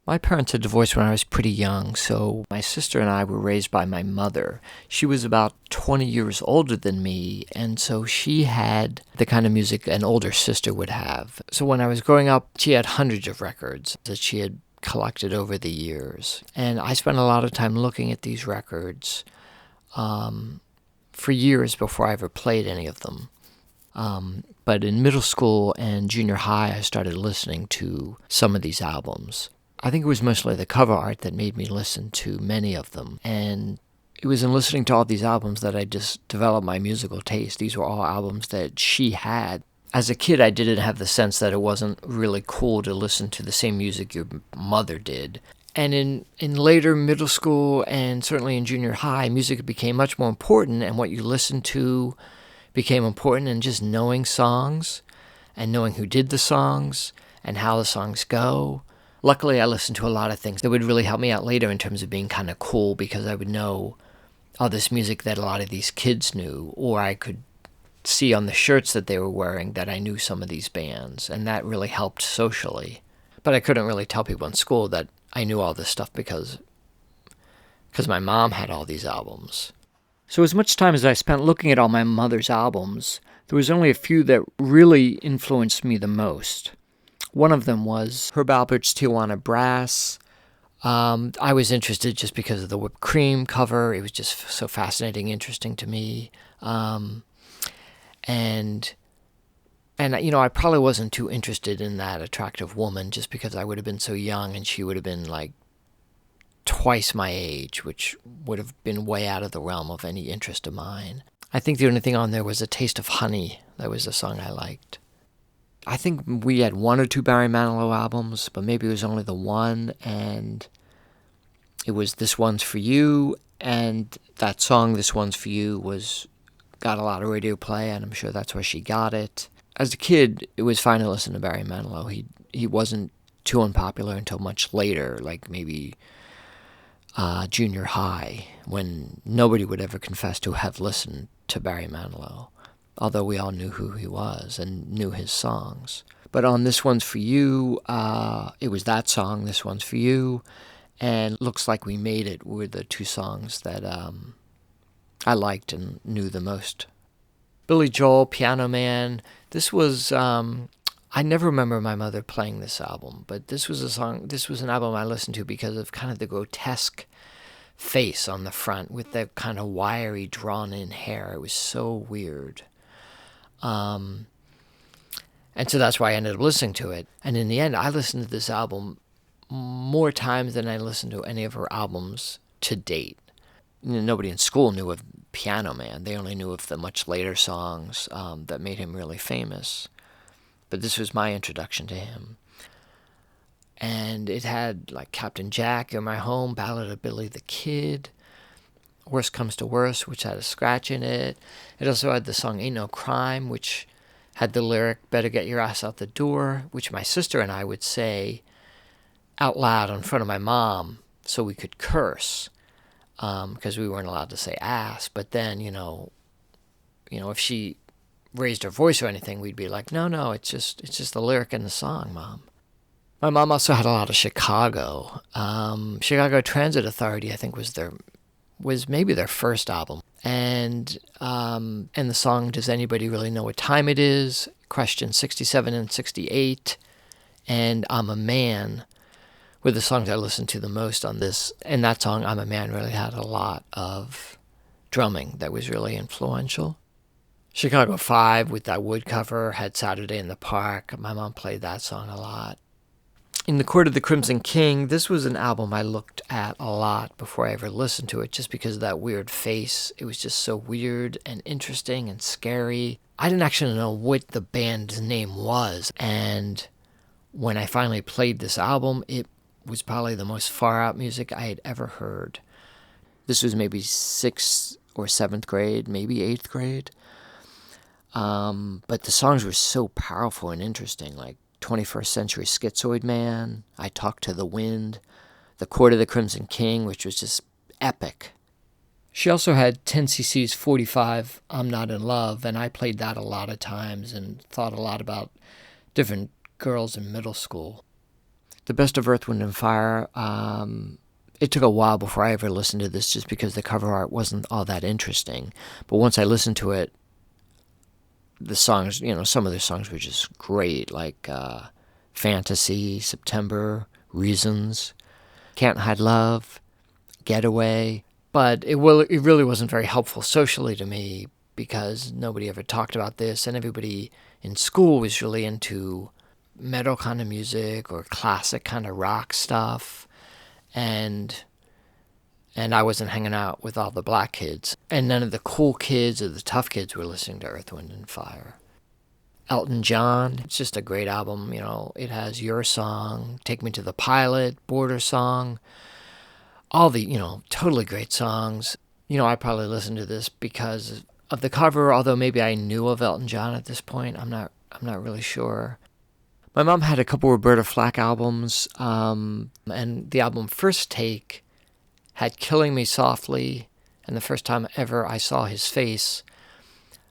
My parents had divorced when I was pretty young, so my sister and I were raised by my mother. She was about 20 years older than me, and so she had the kind of music an older sister would have. So when I was growing up, she had hundreds of records that she had collected over the years. And I spent a lot of time looking at these records for years before I ever played any of them. But in middle school and junior high, I started listening to some of these albums. I think it was mostly the cover art that made me listen to many of them. And it was in listening to all these albums that I just developed my musical taste. These were all albums that she had. As a kid, I didn't have the sense that it wasn't really cool to listen to the same music your mother did. And in later middle school and certainly in junior high, music became much more important, and what you listened to became important, and just knowing songs and knowing who did the songs and how the songs go. Luckily, I listened to a lot of things that would really help me out later in terms of being kind of cool, because I would know all this music that a lot of these kids knew, or I could see on the shirts that they were wearing that I knew some of these bands, and that really helped socially. But I couldn't really tell people in school that I knew all this stuff because my mom had all these albums. So as much time as I spent looking at all my mother's albums, there was only a few that really influenced me the most. One of them was Herb Alpert's Tijuana Brass. I was interested just because of the whipped cream cover. It was just so fascinating, interesting to me. And I probably wasn't too interested in that attractive woman just because I would have been so young and she would have been like twice my age, which would have been way out of the realm of any interest of mine. I think the only thing on there was A Taste of Honey. That was a song I liked. I think we had one or two Barry Manilow albums, but maybe it was only the one, and it was This One's For You, and that song, This One's For You, got a lot of radio play, and I'm sure that's where she got it. As a kid, it was fine to listen to Barry Manilow. He wasn't too unpopular until much later, like maybe junior high, when nobody would ever confess to have listened to Barry Manilow, although we all knew who he was and knew his songs. But on This One's For You, it was that song, This One's For You, and Looks Like We Made It were the two songs that I liked and knew the most. Billy Joel, Piano Man, this was, I never remember my mother playing this album, but this was an album I listened to because of kind of the grotesque face on the front with the kind of wiry, drawn-in hair. It was so weird. And so that's why I ended up listening to it. And in the end, I listened to this album more times than I listened to any of her albums to date. Nobody in school knew of Piano Man. They only knew of the much later songs that made him really famous. But this was my introduction to him. And it had like Captain Jack, You're My Home, Ballad of Billy the Kid, Worst Comes to Worst, which had a scratch in it. It also had the song Ain't No Crime, which had the lyric, Better Get Your Ass Out the Door, which my sister and I would say out loud in front of my mom so we could curse, because we weren't allowed to say ass. But then, if she raised her voice or anything, we'd be like, no, it's just the lyric in the song, Mom. My mom also had a lot of Chicago. Chicago Transit Authority, I think, was maybe their first album. And the song Does Anybody Really Know What Time It Is? Question 67 and 68, and I'm a Man were the songs I listened to the most on this. And that song, I'm a Man, really had a lot of drumming that was really influential. Chicago 5 with that wood cover had Saturday in the Park. My mom played that song a lot. In the Court of the Crimson King, this was an album I looked at a lot before I ever listened to it, just because of that weird face. It was just so weird and interesting and scary. I didn't actually know what the band's name was, and when I finally played this album, it was probably the most far-out music I had ever heard. This was maybe 6th or 7th grade, maybe 8th grade. But the songs were so powerful and interesting, like 21st Century Schizoid Man, I Talk to the Wind, The Court of the Crimson King, which was just epic. She also had 10cc's 45, I'm Not in Love, and I played that a lot of times and thought a lot about different girls in middle school. The Best of Earth, Wind and Fire. It took a while before I ever listened to this just because the cover art wasn't all that interesting. But once I listened to it, the songs, some of the songs were just great, like Fantasy, September, Reasons, Can't Hide Love, Getaway. But it really wasn't very helpful socially to me because nobody ever talked about this, and everybody in school was really into metal kind of music or classic kind of rock stuff. And I wasn't hanging out with all the black kids. And none of the cool kids or the tough kids were listening to Earth, Wind and Fire. Elton John, it's just a great album. It has Your Song, Take Me to the Pilot, Border Song, all the, totally great songs. I probably listened to this because of the cover, although maybe I knew of Elton John at this point. I'm not really sure. My mom had a couple Roberta Flack albums, and the album First Take had Killing Me Softly, and the first time ever I saw his face,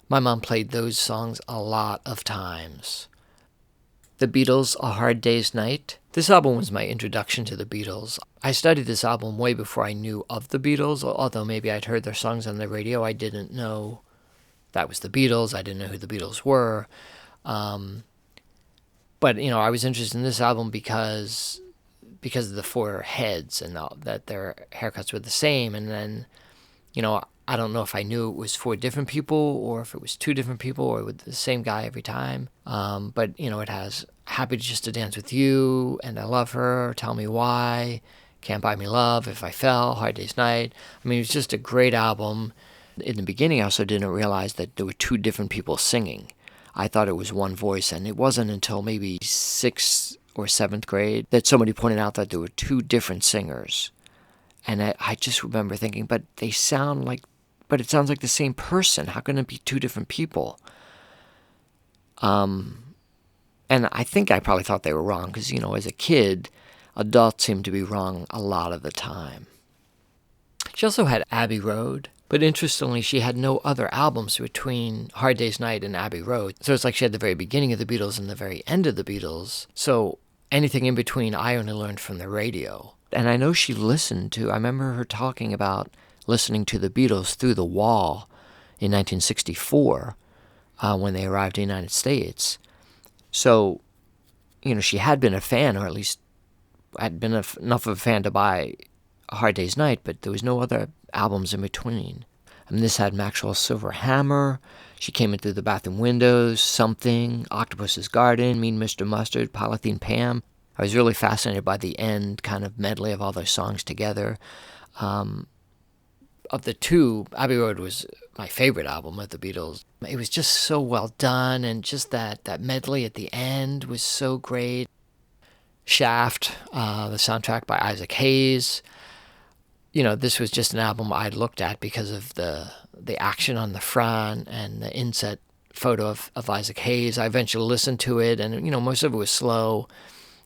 my mom played those songs a lot of times. The Beatles, A Hard Day's Night. This album was my introduction to the Beatles. I studied this album way before I knew of the Beatles, although maybe I'd heard their songs on the radio. I didn't know that was the Beatles. I didn't know who the Beatles were. But, I was interested in this album because of the four heads and that their haircuts were the same. And then, I don't know if I knew it was four different people or if it was two different people or with the same guy every time. But, it has Happy Just to Dance with You, and I Love Her, Tell Me Why, Can't Buy Me Love, If I Fell, Hard Day's Night. I mean, it's just a great album. In the beginning, I also didn't realize that there were two different people singing. I thought it was one voice, and it wasn't until maybe 6th or 7th grade that somebody pointed out that there were two different singers. And I just remember thinking, but it sounds like the same person. How can it be two different people? And I think I probably thought they were wrong because, as a kid, adults seem to be wrong a lot of the time. She also had Abbey Road. But interestingly, she had no other albums between Hard Day's Night and Abbey Road. So it's like she had the very beginning of the Beatles and the very end of the Beatles. So anything in between, I only learned from the radio. And I know she listened to, I remember her talking about listening to the Beatles through the wall in 1964 when they arrived in the United States. So, she had been a fan, or at least had been enough of a fan to buy A Hard Day's Night, but there was no other albums in between. And this had Maxwell's Silver Hammer, She Came In Through the Bathroom Windows, Something, Octopus's Garden, Mean Mr. Mustard, Polythene Pam. I was really fascinated by the end kind of medley of all those songs together. Of the two, Abbey Road was my favorite album of the Beatles. It was just so well done, and just that medley at the end was so great. Shaft, the soundtrack by Isaac Hayes. This was just an album I'd looked at because of the action on the front and the inset photo of Isaac Hayes. I eventually listened to it, and, most of it was slow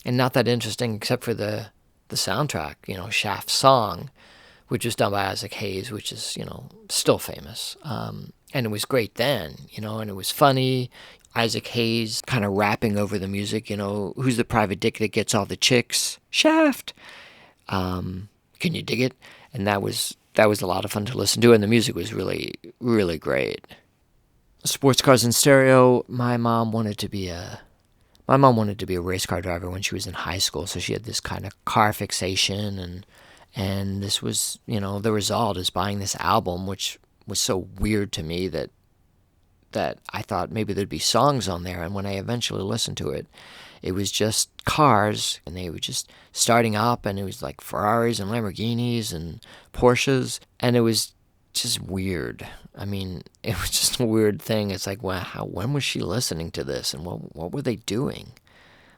and not that interesting except for the soundtrack, Shaft's song, which was done by Isaac Hayes, which is, still famous. And it was great then, and it was funny. Isaac Hayes kind of rapping over the music, who's the private dick that gets all the chicks? Shaft! Can you dig it? And that was a lot of fun to listen to, and the music was really, really great. Sports cars in stereo. My mom wanted to be a race car driver when she was in high school, so she had this kind of car fixation, and this was, the result is buying this album, which was so weird to me that I thought maybe there'd be songs on there, and when I eventually listened to it, it was just cars, and they were just starting up, and it was like Ferraris and Lamborghinis and Porsches, and it was just weird. I mean, it was just a weird thing. It's like, when was she listening to this, and what were they doing?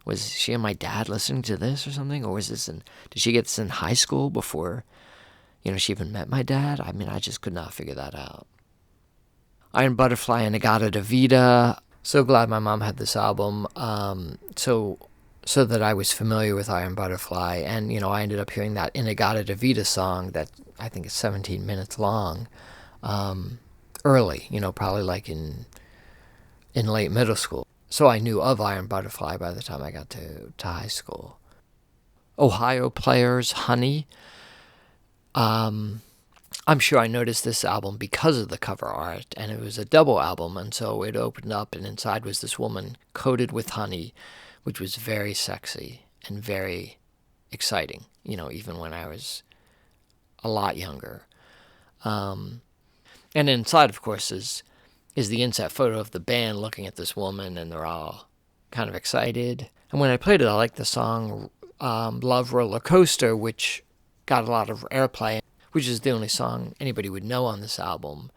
Was she and my dad listening to this or something, or did she get this in high school before, she even met my dad? I mean, I just could not figure that out. Iron Butterfly and Agata de Vida. So glad my mom had this album, so that I was familiar with Iron Butterfly, and I ended up hearing that Inagata de Vida song that I think is 17 minutes long, early, probably like in late middle school. So I knew of Iron Butterfly by the time I got to high school. Ohio Players, Honey. I'm sure I noticed this album because of the cover art, and it was a double album, and so it opened up, and inside was this woman coated with honey, which was very sexy and very exciting, even when I was a lot younger. And inside, of course, is the inset photo of the band looking at this woman, and they're all kind of excited. And when I played it, I liked the song Love Roller Coaster, which got a lot of airplay, which is the only song anybody would know on this album.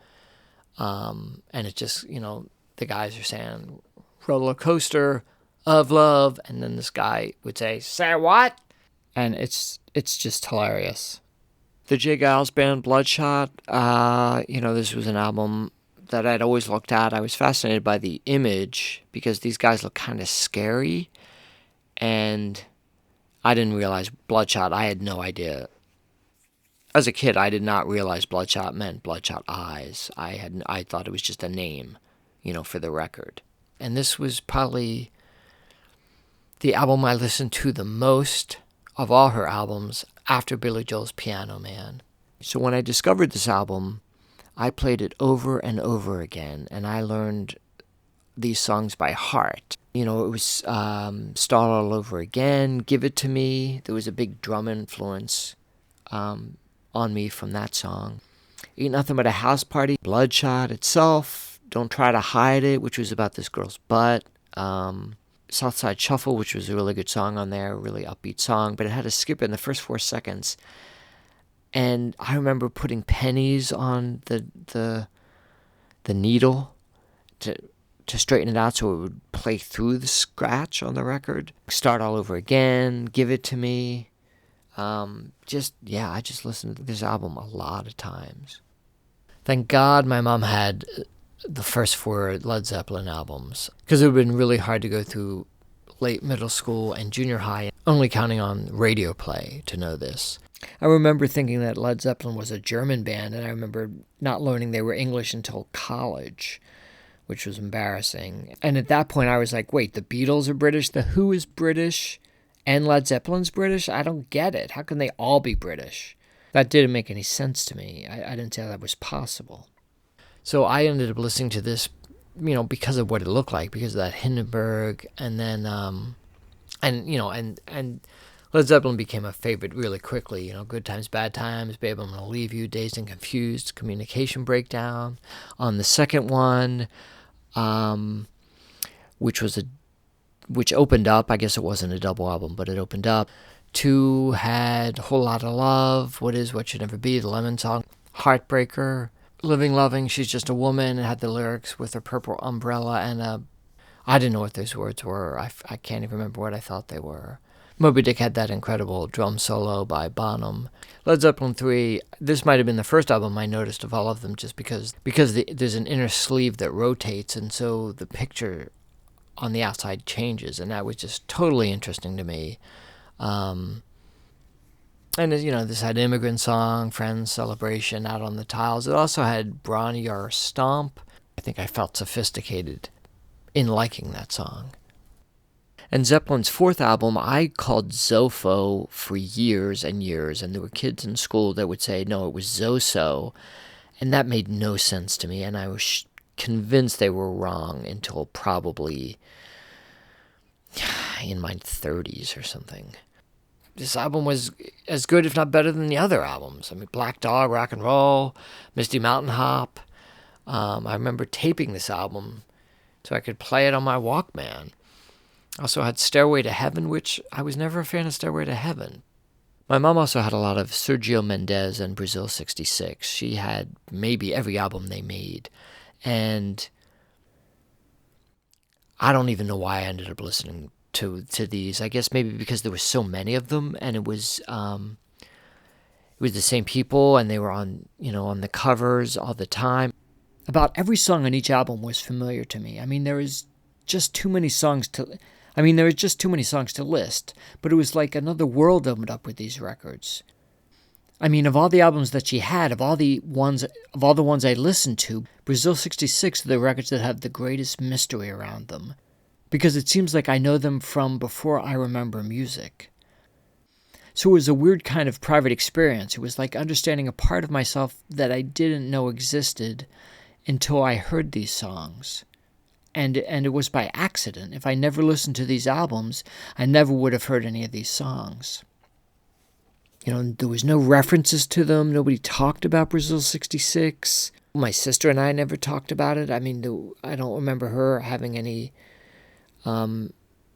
And it just, the guys are saying roller coaster of love, and then this guy would say what? And it's just hilarious. The J. Giles Band, Bloodshot, this was an album that I'd always looked at. I was fascinated by the image because these guys look kind of scary, and I didn't realize Bloodshot. I had no idea. As a kid, I did not realize Bloodshot meant bloodshot eyes. I thought it was just a name, for the record. And this was probably the album I listened to the most of all her albums after Billy Joel's Piano Man. So when I discovered this album, I played it over and over again, and I learned these songs by heart. It was Start All Over Again, Give It To Me. There was a big drum influence on me from that song. Ain't Nothing But a House Party, Bloodshot itself, Don't Try to Hide It, which was about this girl's butt. Southside Shuffle, which was a really good song on there, really upbeat song, but it had a skip in the first 4 seconds. And I remember putting pennies on the needle to straighten it out so it would play through the scratch on the record. Start All Over Again, Give It To Me. I just listened to this album a lot of times. Thank God my mom had the first 4 Led Zeppelin albums, because it would have been really hard to go through late middle school and junior high, only counting on radio play to know this. I remember thinking that Led Zeppelin was a German band, and I remember not learning they were English until college, which was embarrassing. And at that point I was like, wait, the Beatles are British, the Who is British, and Led Zeppelin's British? I don't get it. How can they all be British? That didn't make any sense to me. I didn't say that was possible. So I ended up listening to this, because of what it looked like, because of that Hindenburg, and then, and Led Zeppelin became a favorite really quickly. Good Times, Bad Times, Babe, I'm Gonna Leave You, Dazed and Confused, Communication Breakdown. On the second one, which opened up, I guess it wasn't a double album, but it opened up. 2 had Whole Lotta Love, What Is, What Should Never Be, the Lemon Song, Heartbreaker, Living Loving, She's Just a Woman, and had the lyrics with her purple umbrella, and I didn't know what those words were. I can't even remember what I thought they were. Moby Dick had that incredible drum solo by Bonham. Led Zeppelin 3, this might have been the first album I noticed of all of them, just because there's an inner sleeve that rotates, and so the picture on the outside changes, and that was just totally interesting to me. And this had Immigrant Song, Friends, Celebration, Out on the Tiles. It also had Brawny Your Stomp. I think I felt sophisticated in liking that song. And Zeppelin's 4th album, I called Zofo for years and years, and there were kids in school that would say, no, it was Zoso, and that made no sense to me, and I was convinced they were wrong until probably in my 30s or something. This album was as good, if not better, than the other albums. I mean, Black Dog, Rock and Roll, Misty Mountain Hop. I remember taping this album so I could play it on my Walkman. Also had Stairway to Heaven, which I was never a fan of Stairway to Heaven. My mom also had a lot of Sergio Mendes and Brazil 66. She had maybe every album they made. And I don't even know why I ended up listening to these. I guess maybe because there were so many of them, and it was the same people, and they were on the covers all the time. About every song on each album was familiar to me. I mean, there was just too many songs to list, but it was like another world opened up with these records. I mean, of all the albums that she had, of all the ones I listened to, Brazil 66 are the records that have the greatest mystery around them, because it seems like I know them from before I remember music. So it was a weird kind of private experience. It was like understanding a part of myself that I didn't know existed until I heard these songs. And it was by accident. If I never listened to these albums, I never would have heard any of these songs. There was no references to them. Nobody talked about Brazil 66. My sister and I never talked about it. I mean, I don't remember her having any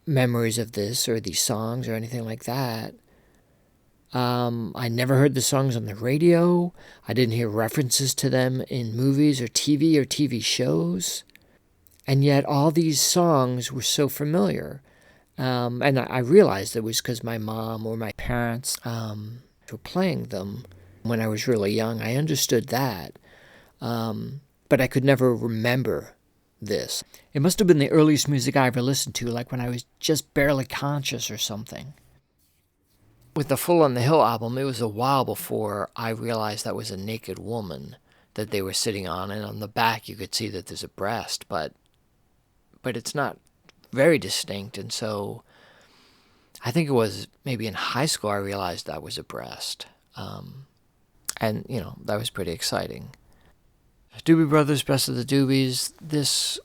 memories of this or these songs or anything like that. I never heard the songs on the radio. I didn't hear references to them in movies or TV shows. And yet all these songs were so familiar. And I realized it was because my mom or my parents were playing them when I was really young. I understood that. But I could never remember this. It must have been the earliest music I ever listened to, like when I was just barely conscious or something. With the Full on the Hill album, it was a while before I realized that was a naked woman that they were sitting on. And on the back, you could see that there's a breast, but it's not very distinct. And so I think it was maybe in high school I realized that was a breast. And, that was pretty exciting. Doobie Brothers, Best of the Doobies. This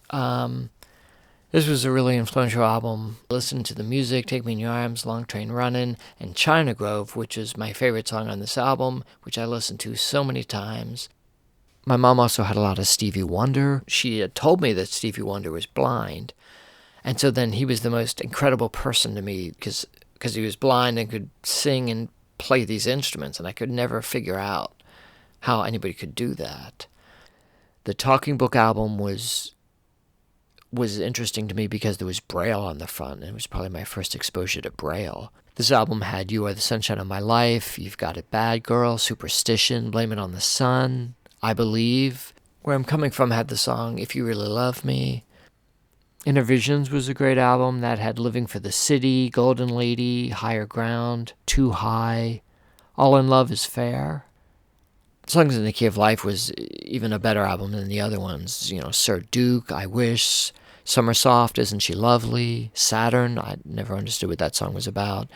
was a really influential album. Listen to the music, Take Me in Your Arms, Long Train Runnin', and China Grove, which is my favorite song on this album, which I listened to so many times. My mom also had a lot of Stevie Wonder. She had told me that Stevie Wonder was blind. And so then he was the most incredible person to me because he was blind and could sing and play these instruments. And I could never figure out how anybody could do that. The Talking Book album was interesting to me because there was Braille on the front. And it was probably my first exposure to Braille. This album had You Are the Sunshine of My Life, You've Got It Bad Girl, Superstition, Blame It on the Sun, I Believe. Where I'm Coming From had the song If You Really Love Me. Inner Visions was a great album that had Living for the City, Golden Lady, Higher Ground, Too High, All in Love is Fair. Songs in the Key of Life was even a better album than the other ones. Sir Duke, I Wish, Summer Soft, Isn't She Lovely, Saturn, I never understood what that song was about.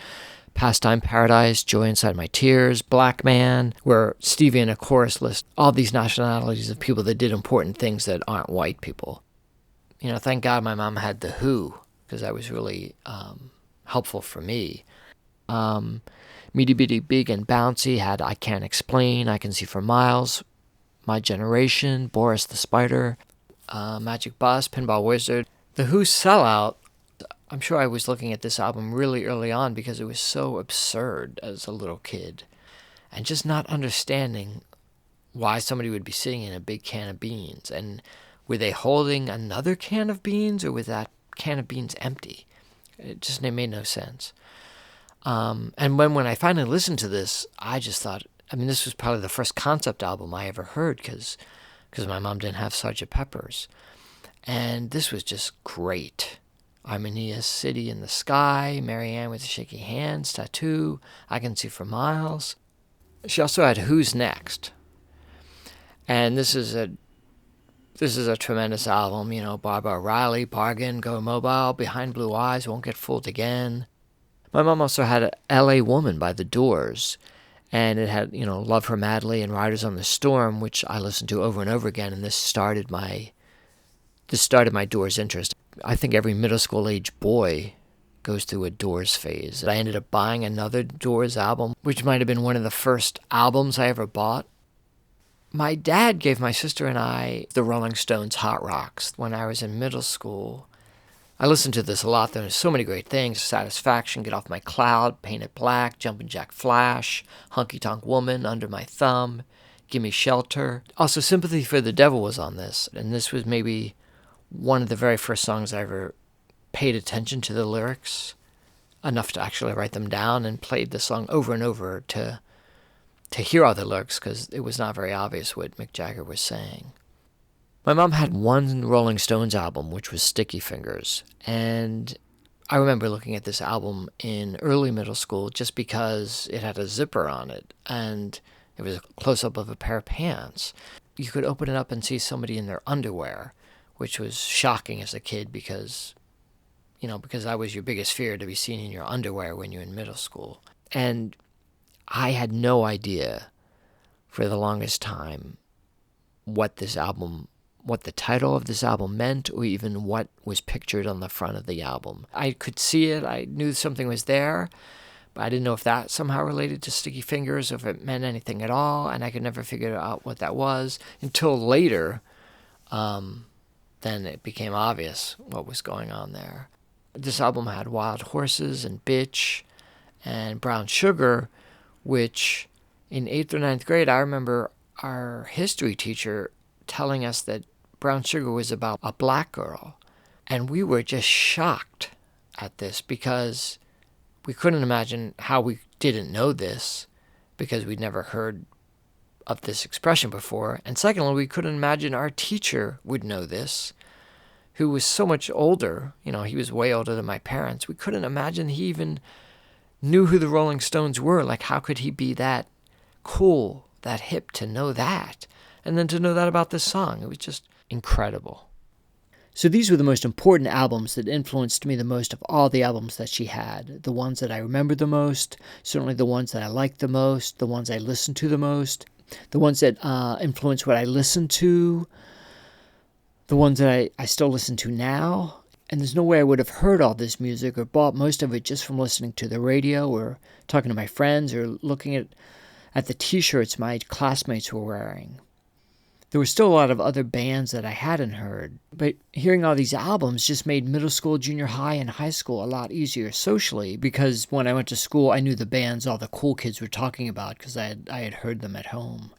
Pastime Paradise, Joy Inside My Tears, Black Man, where Stevie in a chorus lists all these nationalities of people that did important things that aren't white people. Thank God my mom had The Who, because that was really helpful for me. Meaty Bitty Big and Bouncy had I Can't Explain, I Can See for Miles, My Generation, Boris the Spider, Magic Bus, Pinball Wizard. The Who Sellout, I'm sure I was looking at this album really early on because it was so absurd as a little kid. And just not understanding why somebody would be sitting in a big can of beans. And were they holding another can of beans or was that can of beans empty? It made no sense. And when I finally listened to this, I just thought, this was probably the first concept album I ever heard because my mom didn't have Sgt. Pepper's. And this was just great. Armenia City in the Sky, Marianne with the Shaky Hands, Tattoo, I Can See for Miles. She also had Who's Next. And this is a tremendous album, Barbara O'Reilly, Bargain, Go Mobile, Behind Blue Eyes, Won't Get Fooled Again. My mom also had L.A. Woman by The Doors, and it had, Love Her Madly and Riders on the Storm, which I listened to over and over again, and this started my Doors interest. I think every middle school age boy goes through a Doors phase. I ended up buying another Doors album, which might have been one of the first albums I ever bought. My dad gave my sister and I the Rolling Stones' Hot Rocks when I was in middle school. I listened to this a lot. There's so many great things. Satisfaction, Get Off My Cloud, Paint It Black, Jumpin' Jack Flash, Hunky Tonk Woman, Under My Thumb, Gimme Shelter. Also, Sympathy for the Devil was on this. And this was maybe one of the very first songs I ever paid attention to the lyrics enough to actually write them down and played the song over and over to hear all the lyrics because it was not very obvious what Mick Jagger was saying. My mom had one Rolling Stones album, which was Sticky Fingers, and I remember looking at this album in early middle school just because it had a zipper on it, and it was a close-up of a pair of pants. You could open it up and see somebody in their underwear, which was shocking as a kid because that was your biggest fear, to be seen in your underwear when you're in middle school. And I had no idea for the longest time what the title of this album meant, or even what was pictured on the front of the album. I could see it, I knew something was there, but I didn't know if that somehow related to Sticky Fingers, or if it meant anything at all, and I could never figure out what that was until later. Then it became obvious what was going on there. This album had Wild Horses and Bitch and Brown Sugar, which in 8th or ninth grade, I remember our history teacher telling us that Brown Sugar was about a black girl. And we were just shocked at this because we couldn't imagine how we didn't know this, because we'd never heard of this expression before. And secondly, we couldn't imagine our teacher would know this, who was so much older. He was way older than my parents. We couldn't imagine he even knew who the Rolling Stones were. Like, how could he be that cool, that hip to know that? And then to know that about this song. It was just incredible. So these were the most important albums that influenced me the most of all the albums that she had. The ones that I remember the most, certainly the ones that I liked the most, the ones I listened to the most, the ones that influenced what I listened to, the ones that I still listen to now. And there's no way I would have heard all this music or bought most of it just from listening to the radio or talking to my friends or looking at the t-shirts my classmates were wearing. There were still a lot of other bands that I hadn't heard, but hearing all these albums just made middle school, junior high, and high school a lot easier socially, because when I went to school, I knew the bands all the cool kids were talking about because I had heard them at home.